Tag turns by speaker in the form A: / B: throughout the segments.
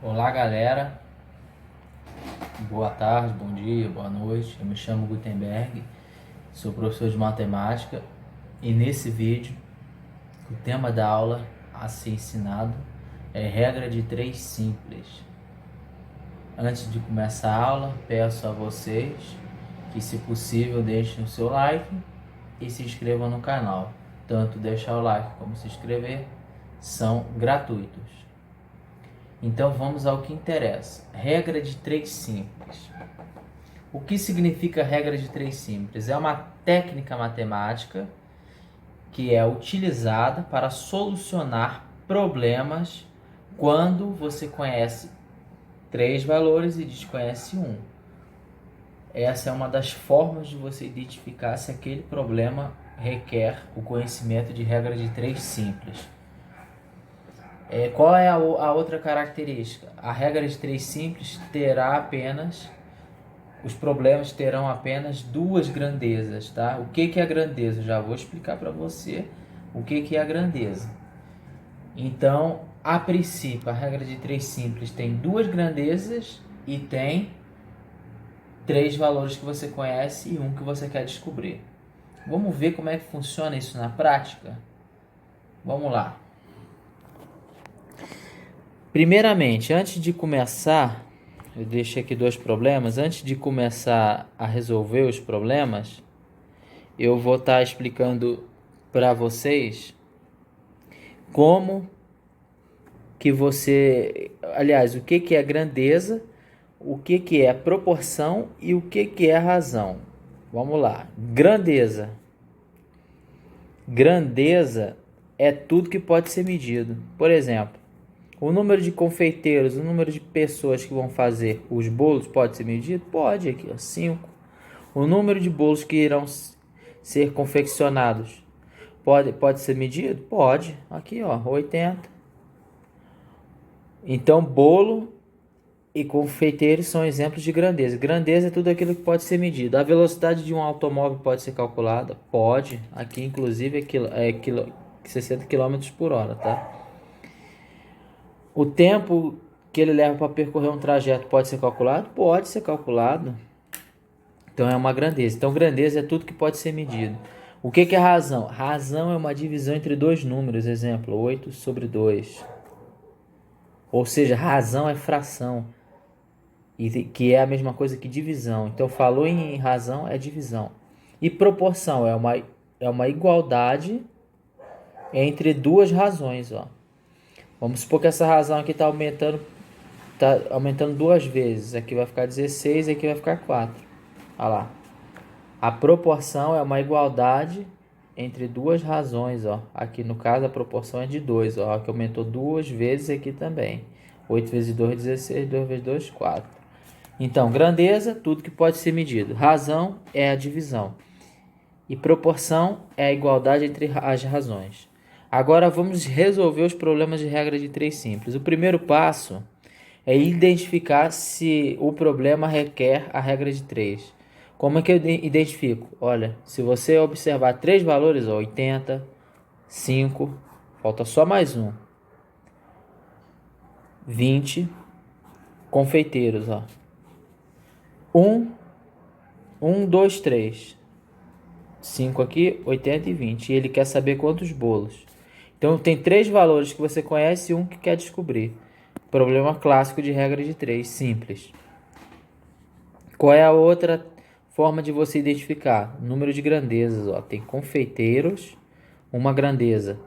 A: Olá, galera. Boa tarde, bom dia, boa noite. Eu me chamo Gutenberg, sou professor de matemática e nesse vídeo o tema da aula a ser ensinado é regra de 3 simples. Antes de começar a aula, peço a vocês que, se possível, deixem o seu like e se inscrevam no canal. Tanto deixar o like como se inscrever são gratuitos. Então vamos ao que interessa. Regra de 3 simples. O que significa regra de 3 simples? É uma técnica matemática que é utilizada para solucionar problemas quando você conhece 3 valores e desconhece um. Essa é uma das formas de você identificar se aquele problema requer o conhecimento de regra de 3 simples. Qual é a outra característica? A regra de 3 simples terá apenas, os problemas terão apenas 2 grandezas, tá? O que é a grandeza? Já vou explicar para você o que é a grandeza. Então, a princípio, a regra de 3 simples tem 2 grandezas e tem 3 valores que você conhece e um que você quer descobrir. Vamos ver como é que funciona isso na prática? Vamos lá. Primeiramente, antes de começar, eu deixei aqui 2 problemas. Antes de começar a resolver os problemas, eu vou estar explicando para vocês como que você... Aliás, o que é grandeza, o que é proporção e o que é razão. Vamos lá. Grandeza. Grandeza é tudo que pode ser medido. Por exemplo, o número de confeiteiros, o número de pessoas que vão fazer os bolos pode ser medido? Pode, aqui ó, 5. O número de bolos que irão ser confeccionados pode ser medido? Pode, aqui ó, 80. Então, bolo e confeiteiros são exemplos de grandeza. Grandeza é tudo aquilo que pode ser medido. A velocidade de um automóvel pode ser calculada? Pode, aqui inclusive é 60 km por hora, tá? O tempo que ele leva para percorrer um trajeto pode ser calculado? Pode ser calculado. Então é uma grandeza. Então grandeza é tudo que pode ser medido. O que é razão? Razão é uma divisão entre 2 números. Exemplo, 8/2. Ou seja, razão é fração. Que é a mesma coisa que divisão. Então falou em razão é divisão. E proporção é uma igualdade entre 2 razões, ó. Vamos supor que essa razão aqui está aumentando 2 vezes. Aqui vai ficar 16 e aqui vai ficar 4. Olha lá. A proporção é uma igualdade entre 2 razões. Ó. Aqui no caso a proporção é de 2. Ó, que aumentou 2 vezes aqui também. 8 vezes 2, 16. 2 vezes 2, 4. Então, grandeza, tudo que pode ser medido. Razão é a divisão. E proporção é a igualdade entre as razões. Agora vamos resolver os problemas de regra de 3 simples. O primeiro passo é identificar se o problema requer a regra de 3. Como é que eu identifico? Olha, se você observar 3 valores, ó, 80, 5, falta só mais um. 20 confeiteiros, ó. 1, 2, 3. 5 aqui, 80 e 20. E ele quer saber quantos bolos. Então, tem 3 valores que você conhece e um que quer descobrir. Problema clássico de regra de 3, simples. Qual é a outra forma de você identificar? Número de grandezas. Ó. Tem confeiteiros, uma grandeza.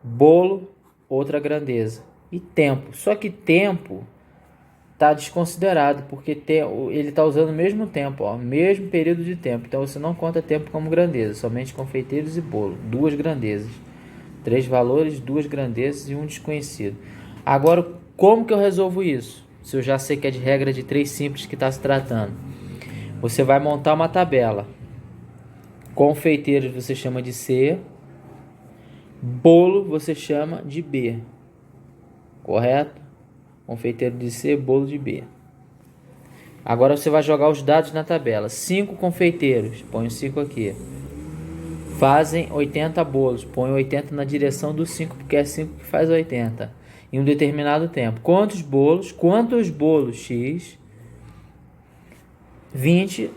A: Bolo, outra grandeza. E tempo. Só que tempo está desconsiderado, porque ele está usando o mesmo tempo, ó, mesmo período de tempo. Então, você não conta tempo como grandeza, somente confeiteiros e bolo. 2 grandezas. 3 valores, 2 grandezas e um desconhecido. Agora, como que eu resolvo isso? Se eu já sei que é de regra de 3 simples que está se tratando. Você vai montar uma tabela. Confeiteiros você chama de C. Bolo você chama de B. Correto? Confeiteiro de C, bolo de B. Agora você vai jogar os dados na tabela. 5 confeiteiros. Põe o 5 aqui. Fazem 80 bolos. Põe 80 na direção do 5, porque é 5 que faz 80. em um determinado tempo. Quantos bolos X, 20,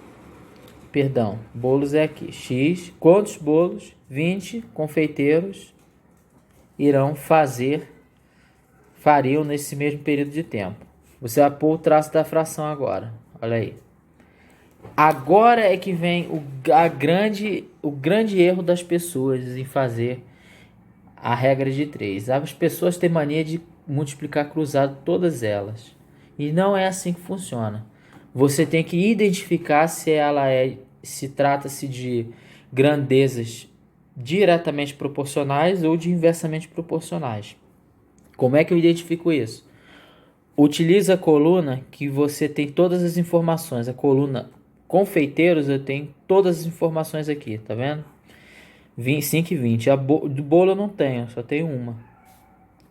A: perdão, bolos é aqui, X, quantos bolos 20 confeiteiros fariam nesse mesmo período de tempo. Você vai pôr o traço da fração agora, olha aí. Agora é que vem o grande erro das pessoas em fazer a regra de 3. As pessoas têm mania de multiplicar cruzado todas elas. E não é assim que funciona. Você tem que identificar se trata-se de grandezas diretamente proporcionais ou de inversamente proporcionais. Como é que eu identifico isso? Utiliza a coluna que você tem todas as informações. A coluna confeiteiros, eu tenho todas as informações aqui, tá vendo? 5 e 20. Do bolo eu não tenho, só tenho uma.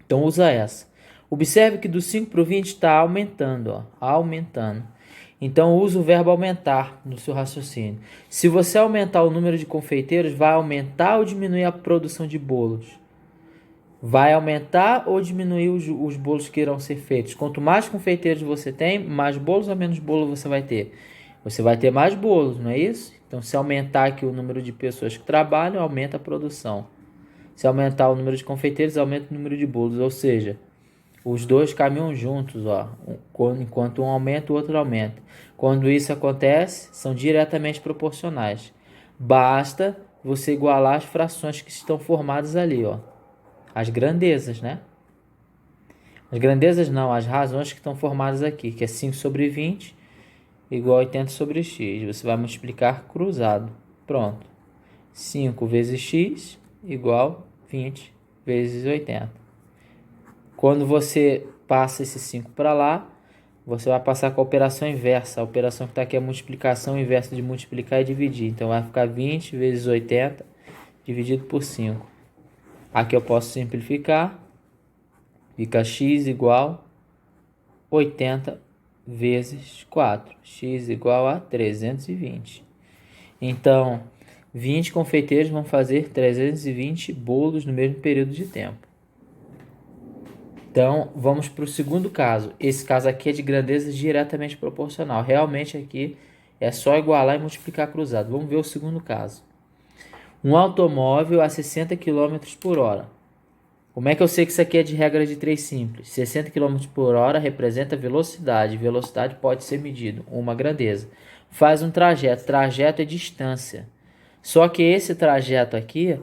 A: Então usa essa. Observe que do 5 para o 20 está aumentando, ó, aumentando. Então usa o verbo aumentar no seu raciocínio. Se você aumentar o número de confeiteiros, vai aumentar ou diminuir a produção de bolos? Vai aumentar ou diminuir os bolos que irão ser feitos? Quanto mais confeiteiros você tem, mais bolos ou menos bolos você vai ter? Você vai ter mais bolos, não é isso? Então, se aumentar aqui o número de pessoas que trabalham, aumenta a produção. Se aumentar o número de confeiteiros, aumenta o número de bolos. Ou seja, os dois caminham juntos, ó. Enquanto um aumenta, o outro aumenta. Quando isso acontece, são diretamente proporcionais. Basta você igualar as frações que estão formadas ali, ó. As grandezas, né? As grandezas não, as razões que estão formadas aqui, que é 5 sobre 20 igual a 80 sobre x. Você vai multiplicar cruzado. Pronto. 5 vezes x igual 20 vezes 80. Quando você passa esse 5 para lá, você vai passar com a operação inversa. A operação que está aqui é a multiplicação inversa de multiplicar e dividir. Então vai ficar 20 vezes 80 dividido por 5. Aqui eu posso simplificar. Fica x igual 80 vezes 4. X igual a 320. Então, 20 confeiteiros vão fazer 320 bolos no mesmo período de tempo. Então, vamos para o segundo caso. Esse caso aqui é de grandeza diretamente proporcional. Realmente aqui é só igualar e multiplicar cruzado. Vamos ver o segundo caso. Um automóvel a 60 km por hora. Como é que eu sei que isso aqui é de regra de 3 simples? 60 km por hora representa velocidade. Velocidade pode ser medido, uma grandeza. Faz um trajeto. Trajeto é distância. Só que esse trajeto aqui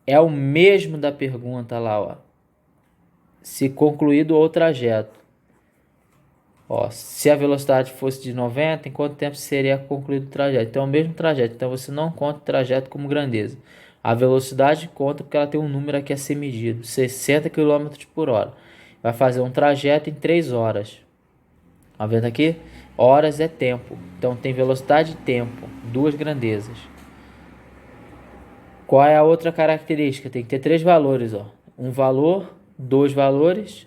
A: é o mesmo da pergunta lá, ó. Se concluído o trajeto. Ó, se a velocidade fosse de 90, em quanto tempo seria concluído o trajeto? Então é o mesmo trajeto. Então você não conta o trajeto como grandeza. A velocidade conta porque ela tem um número aqui a ser medido. 60 km por hora. Vai fazer um trajeto em 3 horas. Tá vendo aqui? Horas é tempo. Então tem velocidade e tempo. Duas grandezas. Qual é a outra característica? Tem que ter 3 valores, ó. Um valor, 2 valores,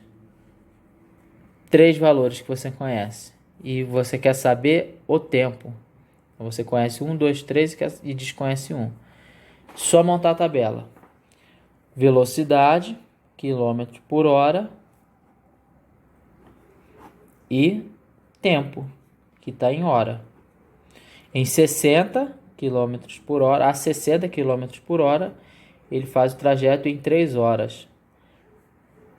A: 3 valores que você conhece. E você quer saber o tempo. Então você conhece 1, 2, 3 e desconhece 1. Só montar a tabela. Velocidade, quilômetro por hora. E tempo, que está em hora. Em 60 km por hora, a 60 km por hora, ele faz o trajeto em 3 horas.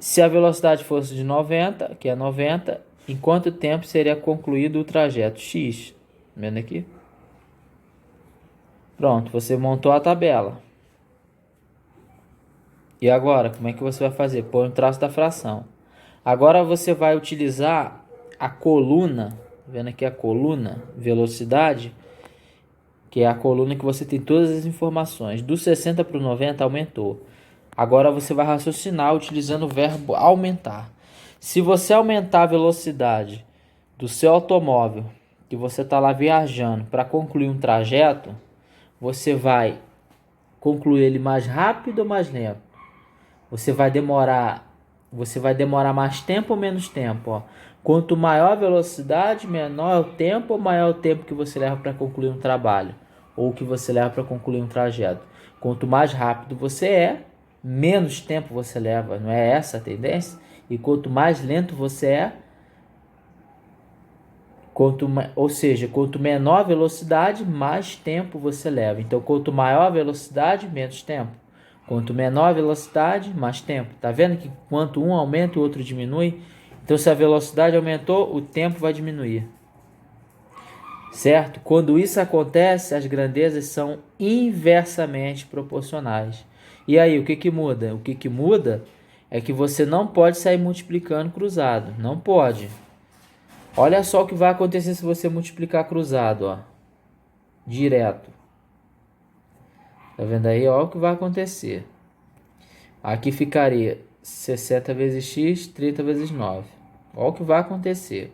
A: Se a velocidade fosse de 90, que é 90, em quanto tempo seria concluído o trajeto? X. Vendo aqui? Pronto, você montou a tabela. E agora, como é que você vai fazer? Põe o traço da fração. Agora você vai utilizar a coluna, vendo aqui a coluna, velocidade, que é a coluna que você tem todas as informações. Do 60 para o 90 aumentou. Agora você vai raciocinar utilizando o verbo aumentar. Se você aumentar a velocidade do seu automóvel, que você está lá viajando para concluir um trajeto, você vai concluir ele mais rápido ou mais lento? Você vai demorar mais tempo ou menos tempo? Ó. Quanto maior a velocidade, menor é o tempo ou maior é o tempo que você leva para concluir um trabalho ou que você leva para concluir um trajeto? Quanto mais rápido você é, menos tempo você leva. Não é essa a tendência? E quanto mais lento você é, ou seja, quanto menor a velocidade, mais tempo você leva. Então, quanto maior a velocidade, menos tempo. Quanto menor a velocidade, mais tempo. Tá vendo que quanto um aumenta, o outro diminui? Então, se a velocidade aumentou, o tempo vai diminuir. Certo? Quando isso acontece, as grandezas são inversamente proporcionais. E aí, o que que muda? O que que muda é que você não pode sair multiplicando cruzado. Não pode. Olha só o que vai acontecer se você multiplicar cruzado, ó. Direto. Tá vendo aí? Olha o que vai acontecer. Aqui ficaria 60 vezes x, 30 vezes 9. Olha o que vai acontecer.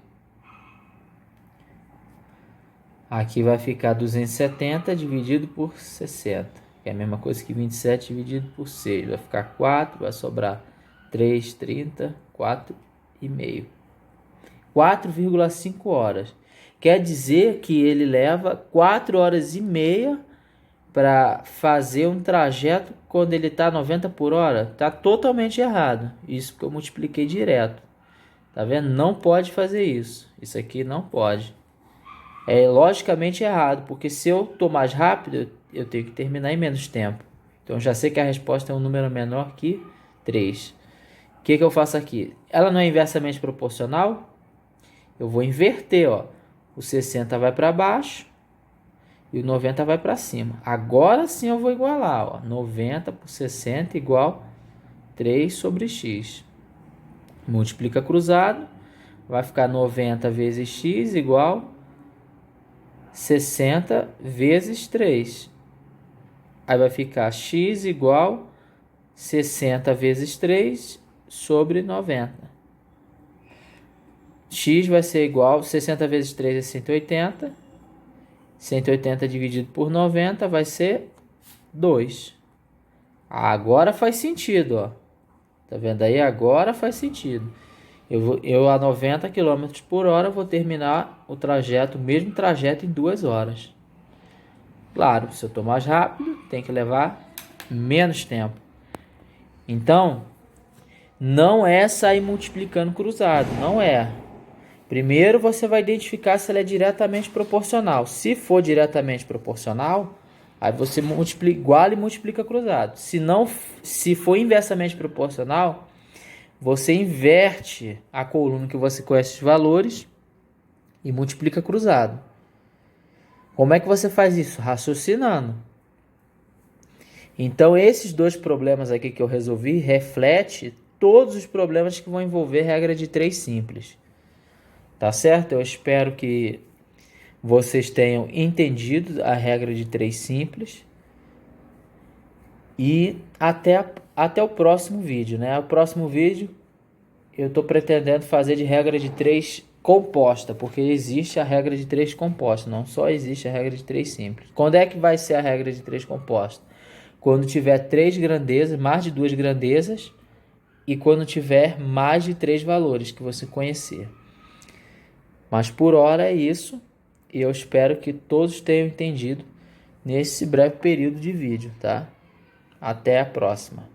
A: Aqui vai ficar 270 dividido por 60. Que é a mesma coisa que 27 dividido por 6. Vai ficar 4, vai sobrar 3, 30, 4,5. 4,5 horas. Quer dizer que ele leva 4 horas e meia para fazer um trajeto quando ele está 90 por hora. Está totalmente errado. Isso que eu multipliquei direto. Tá vendo? Não pode fazer isso. Isso aqui não pode. É logicamente errado, porque se eu estou mais rápido, eu tenho que terminar em menos tempo. Então já sei que a resposta é um número menor que 3. O que eu faço aqui? Ela não é inversamente proporcional? Eu vou inverter, ó. O 60 vai para baixo e o 90 vai para cima. Agora sim eu vou igualar, ó. 90 por 60 igual 3 sobre x. Multiplica cruzado, vai ficar 90 vezes x igual 60 vezes 3. Aí vai ficar x igual 60 vezes 3 sobre 90. X vai ser igual, 60 vezes 3 é 180. 180 dividido por 90 vai ser 2. Agora faz sentido, ó. Tá vendo aí? Agora faz sentido. Eu a 90 km por hora vou terminar o trajeto, o mesmo trajeto em 2 horas. Claro, se eu estou mais rápido, tem que levar menos tempo. Então, não é sair multiplicando cruzado, não é. Primeiro você vai identificar se ela é diretamente proporcional. Se for diretamente proporcional, aí você iguala e multiplica cruzado. Se for inversamente proporcional, você inverte a coluna que você conhece os valores e multiplica cruzado. Como é que você faz isso? Raciocinando. Então, esses dois problemas aqui que eu resolvi reflete todos os problemas que vão envolver regra de 3 simples. Tá certo? Eu espero que vocês tenham entendido a regra de 3 simples. E até o próximo vídeo, né? O próximo vídeo eu estou pretendendo fazer de regra de 3 composta, porque existe a regra de 3 composta, não só existe a regra de 3 simples. Quando é que vai ser a regra de 3 composta? Quando tiver 3 grandezas, mais de 2 grandezas, e quando tiver mais de 3 valores que você conhecer. Mas por hora é isso, e eu espero que todos tenham entendido nesse breve período de vídeo, tá? Até a próxima.